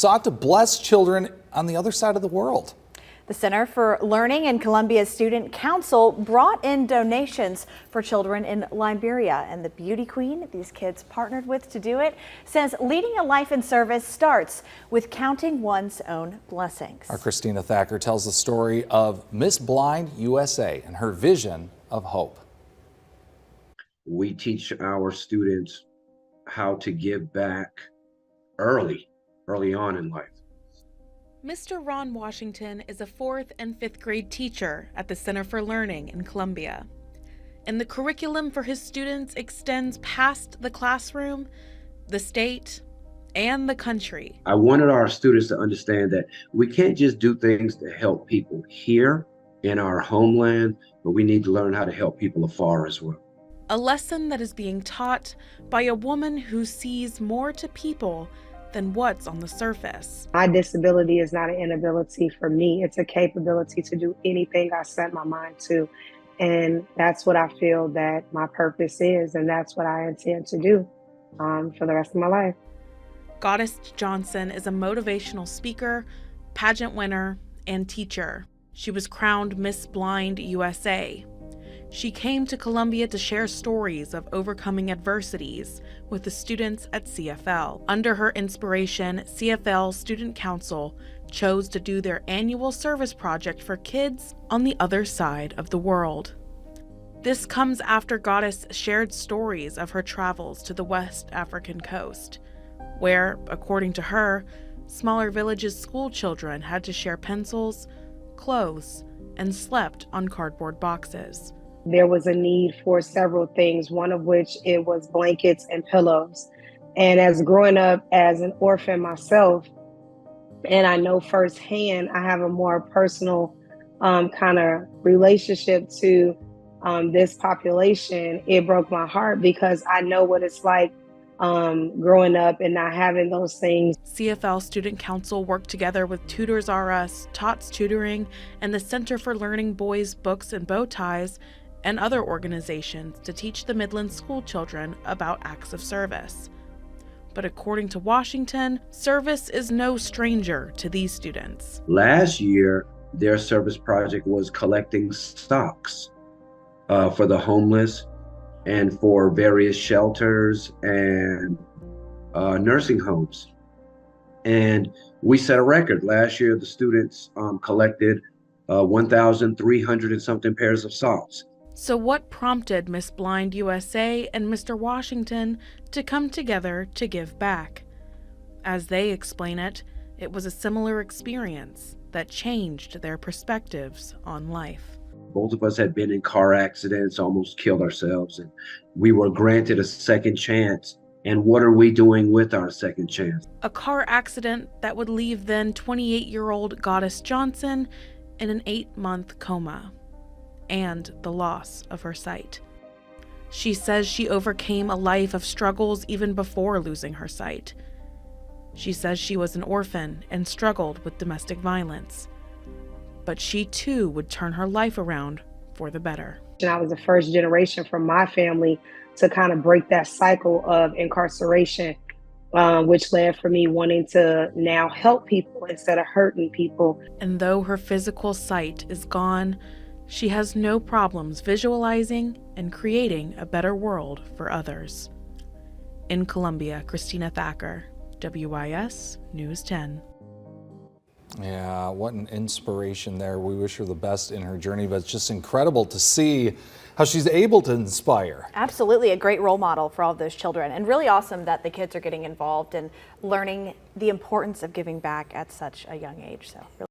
sought to bless children on the other side of the world. The Center for Learning and Columbia's Student Council brought in donations for children in Liberia, and the beauty queen these kids partnered with to do it says leading a life in service starts with counting one's own blessings. Our Christina Thacker tells the story of Miss Blind USA and her vision of hope. We teach our students how to give back early on in life. Mr. Ron Washington is a 4th and 5th grade teacher at the Center for Learning in Columbia. And the curriculum for his students extends past the classroom, the state, and the country. I wanted our students to understand that we can't just do things to help people here in our homeland, but we need to learn how to help people afar as well. A lesson that is being taught by a woman who sees more to people than what's on the surface. My disability is not an inability for me. It's a capability to do anything I set my mind to. And that's what I feel that my purpose is. And that's what I intend to do for the rest of my life. Goddess Johnson is a motivational speaker, pageant winner, and teacher. She was crowned Miss Blind USA. She came to Columbia to share stories of overcoming adversities with the students at CFL. Under her inspiration, CFL Student Council chose to do their annual service project for kids on the other side of the world. This comes after Goddess shared stories of her travels to the West African coast, where, according to her, smaller villages' school children had to share pencils, clothes, and slept on cardboard boxes. There was a need for several things, one of which it was blankets and pillows. And as growing up as an orphan myself, and I know firsthand, I have a more personal kind of relationship to this population. It broke my heart because I know what it's like growing up and not having those things. CFL Student Council worked together with Tutors R Us, Tots Tutoring, and the Center for Learning Boys Books and Bow Ties, and other organizations to teach the Midland school children about acts of service. But according to Washington, service is no stranger to these students. Last year, their service project was collecting socks for the homeless and for various shelters and nursing homes. And we set a record. Last year, the students collected 1,300 and something pairs of socks. So what prompted Miss Blind USA and Mr. Washington to come together to give back? As they explain it, it was a similar experience that changed their perspectives on life. Both of us had been in car accidents, almost killed ourselves, and we were granted a second chance. And what are we doing with our second chance? A car accident that would leave then 28-year-old Goddess Johnson in an 8-month coma, and the loss of her sight. She says she overcame a life of struggles even before losing her sight. She says she was an orphan and struggled with domestic violence. But she too would turn her life around for the better. And I was the first generation from my family to kind of break that cycle of incarceration, which led for me wanting to now help people instead of hurting people. And though her physical sight is gone, she has no problems visualizing and creating a better world for others. In Columbia, Christina Thacker, WIS News 10. Yeah, what an inspiration there. We wish her the best in her journey, but it's just incredible to see how she's able to inspire. Absolutely, a great role model for all of those children, and really awesome that the kids are getting involved and learning the importance of giving back at such a young age. So.